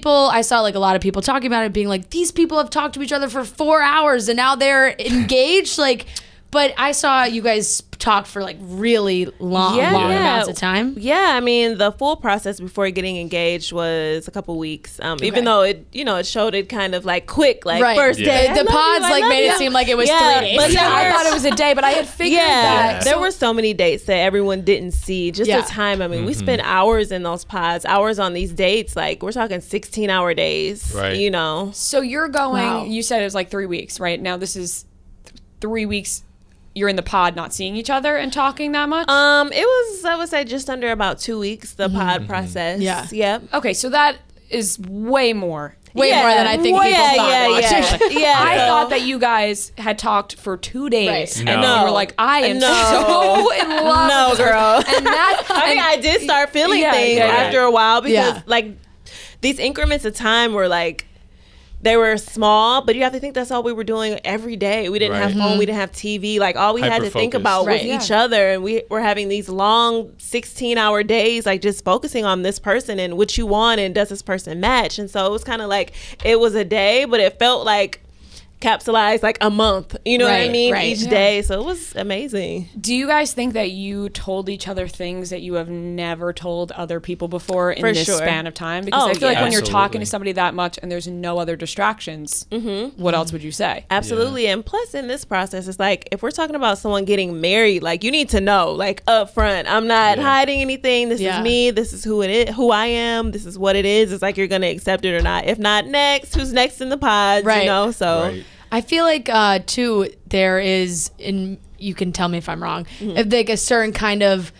I saw like a lot of people talking about it, being like, these people have talked to each other for 4 hours and now they're engaged. Like, but I saw you guys talked for like really long amounts of time. Yeah, I mean, the full process before getting engaged was a couple weeks. Even though it showed it kind of like quick, like first day. The pods like made it seem like it was 3 days. But I thought it was a day, but I had figured that. There were so many dates that everyone didn't see. Just the time. I mean, we spent hours in those pods, hours on these dates. Like we're talking 16-hour days. Right. You know. So you're going. You said it was like 3 weeks, right? Now this is 3 weeks. You're in the pod not seeing each other and talking that much? It was, I would say, just under about 2 weeks, the pod process. Yeah. Yep. Okay, so that is way more. More than I think people thought. I thought that you guys had talked for 2 days. Right. And No. you were like, I am so in love. No, with this girl. person. And that, I did start feeling things after a while because like these increments of time were like, they were small, but you have to think that's all we were doing every day. We didn't have phone, we didn't have TV. Like all we had to think about was each other, and we were having these long 16-hour days, like just focusing on this person and what you want and does this person match. And so it was kind of like it was a day, but it felt like capsulized like a month. You know what I mean? Each day. So it was amazing. Do you guys think that you told each other things that you have never told other people before in this span of time? Because I feel like when you're talking to somebody that much and there's no other distractions, what else would you say? Absolutely. And plus in this process, it's like if we're talking about someone getting married, like you need to know, like up front, I'm not hiding anything. This is me. This is who it is, who I am. This is what it is. It's like you're going to accept it or not. If not next, who's next in the pods, you know? So I feel like too there is, and you can tell me if I'm wrong, if like a certain kind of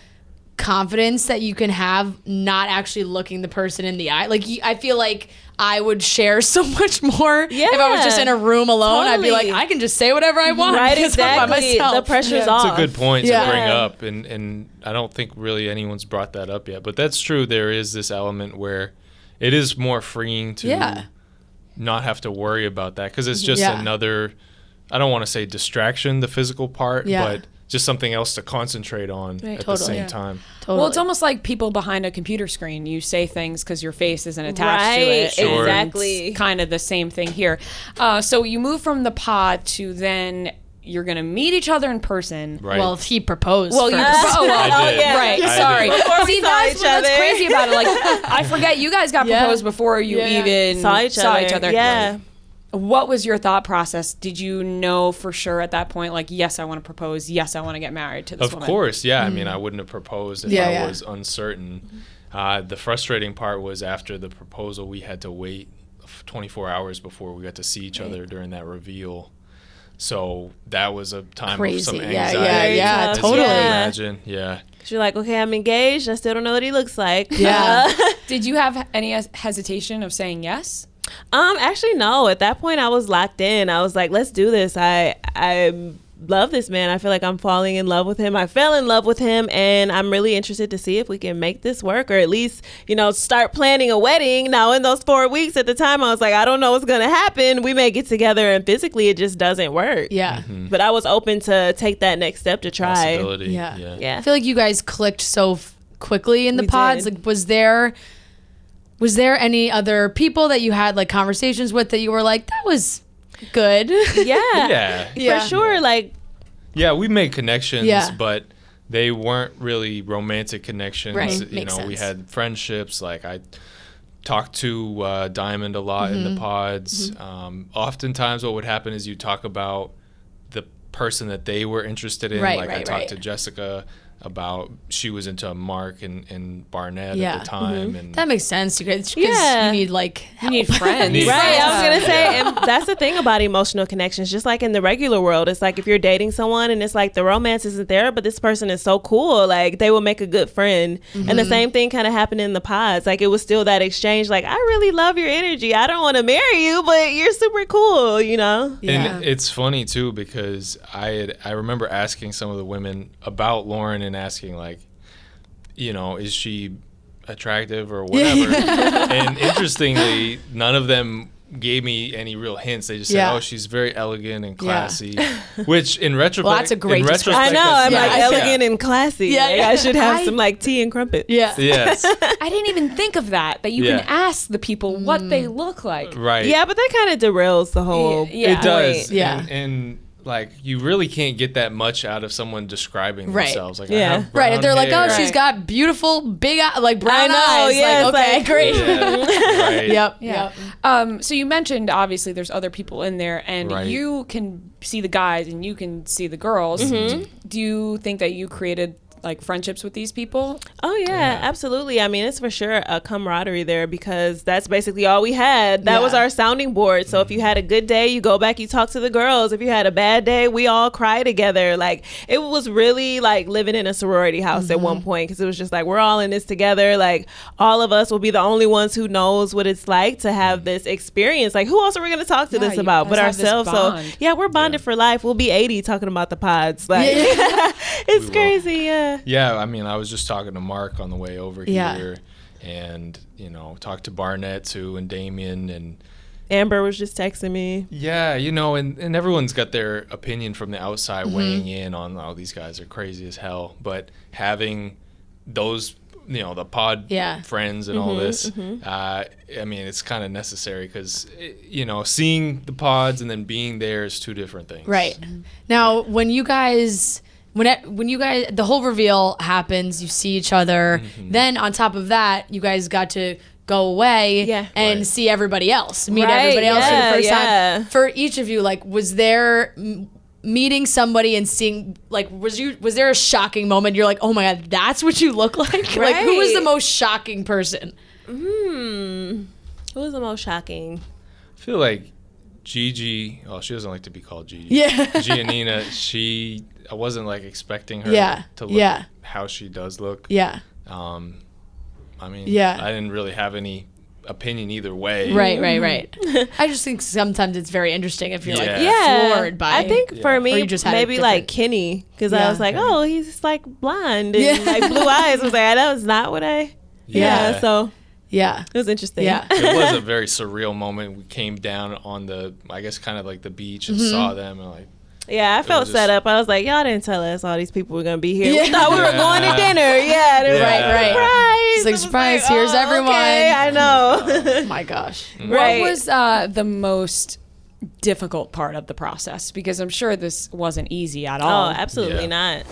confidence that you can have not actually looking the person in the eye. Like I feel like I would share so much more if I was just in a room alone. I'd be like, I can just say whatever I want. Right, because I'm by exactly. myself. The pressure's off. That's a good point to bring up, and I don't think really anyone's brought that up yet. But that's true. There is this element where it is more freeing to not have to worry about that, because it's just another, I don't want to say distraction, the physical part, but just something else to concentrate on at the same time. Well, it's almost like people behind a computer screen. You say things because your face isn't attached to it. Sure. Exactly. It's kind of the same thing here. So you move from the pod to then you're going to meet each other in person. Right. Well, if he proposed Well, first. you proposed. I did. Right. I Sorry. did. Before we See, saw that's each what's other. crazy about it. Like, I forget you guys got proposed before you even saw each other. Yeah. What was your thought process? Did you know for sure at that point, like, yes, I want to propose. Yes, I want to get married to this woman? Of course, yeah. I mean, I wouldn't have proposed if I was uncertain. The frustrating part was after the proposal, we had to wait 24 hours before we got to see each other during that reveal. So that was a time of some anxiety. Yeah, as you totally. can imagine. Yeah. Because you're like, okay, I'm engaged. I still don't know what he looks like. Yeah. Did you have any hesitation of saying yes? Actually, no. At that point, I was locked in. I was like, let's do this. I love this man. I feel like I'm falling in love with him. I fell in love with him, and I'm really interested to see if we can make this work, or at least, start planning a wedding. Now, in those 4 weeks at the time, I was like, I don't know what's going to happen. We may get together, and physically it just doesn't work. Yeah. But I was open to take that next step to try. Possibility. Yeah. I feel like you guys clicked so quickly in the We pods. did. Like, was there any other people that you had like conversations with that you were like, that was good? Yeah. Yeah. For sure. Like, Yeah, we made connections, Yeah. but they weren't really romantic connections. Right, You makes know, we sense. had friendships. Like I talked to Diamond a lot in the pods. Oftentimes what would happen is you talk about the person that they were interested in. Right, like I right, talked right. to Jessica about, she was into Mark and Barnett Yeah. at the time. And That makes sense. You guys, 'cause Yeah. you need like help. You need friends. Need right. friends. I was going to say, and that's the thing about emotional connections. Just like in the regular world, it's like if you're dating someone and it's like the romance isn't there, but this person is so cool, like they will make a good friend. And the same thing kind of happened in the pods. Like it was still that exchange. Like, I really love your energy. I don't want to marry you, but you're super cool, Yeah. And it's funny too, because I remember asking some of the women about Lauren and asking like, is she attractive or whatever? And interestingly, none of them gave me any real hints. They just said, "Oh, she's very elegant and classy," which in retrospect, well, that's a great description. I know. I'm like elegant and classy. Yeah, like, I should have some like tea and crumpets. Yeah. Yes. I didn't even think of that you can ask the people what they look like. Right. Yeah, but that kind of derails the whole. Yeah. It does. Yeah. And like you really can't get that much out of someone describing themselves. Like, right. If they're like, "Oh, she's got beautiful big like brown eyes." Yeah, like, okay, great. Yeah. Right. Yep. So you mentioned obviously there's other people in there, and you can see the guys and you can see the girls. Do you think that you created like friendships with these people? Oh yeah, absolutely. I mean, it's for sure a camaraderie there because that's basically all we had. That was our sounding board. So if you had a good day, you go back, you talk to the girls. If you had a bad day, we all cry together. Like it was really like living in a sorority house at one point because it was just like we're all in this together. Like all of us will be the only ones who knows what it's like to have this experience. Like who else are we going to talk to this about but ourselves? So yeah, we're bonded for life. We'll be 80 talking about the pods. Like it's crazy. Yeah. Yeah, I mean, I was just talking to Mark on the way over here, and talked to Barnett too, and Damien, and Amber was just texting me. Yeah, and everyone's got their opinion from the outside weighing in on, oh, these guys are crazy as hell, but having those, the pod friends and all this, I mean, it's kind of necessary because, seeing the pods and then being there is two different things. Right. Now, when you guys, the whole reveal happens, you see each other. Then on top of that, you guys got to go away and see everybody else, meet everybody else for the first time. For each of you, like, was there meeting somebody and seeing, like, was there a shocking moment? You're like, oh my God, that's what you look like? Like, who was the most shocking person? Who was the most shocking? I feel like Gigi, she doesn't like to be called Gigi. Yeah. Giannina, I wasn't like expecting her to look how she does look. Yeah. I mean, I didn't really have any opinion either way. Right. I just think sometimes it's very interesting if you're floored by. I think for me, maybe like Kenny, because I was like, oh, he's like blonde and like blue eyes. I was like, that was not what I. Yeah. So. Yeah, it was interesting. Yeah, it was a very surreal moment. We came down on I guess kind of like the beach and saw them and like. Yeah, I felt set up. I was like, y'all didn't tell us all these people were gonna be here. We thought we were going to dinner. Yeah, right. Surprise! It's like surprise. Here's everyone. Okay, I know. Oh my gosh. What was the most difficult part of the process? Because I'm sure this wasn't easy at all. Oh, absolutely not.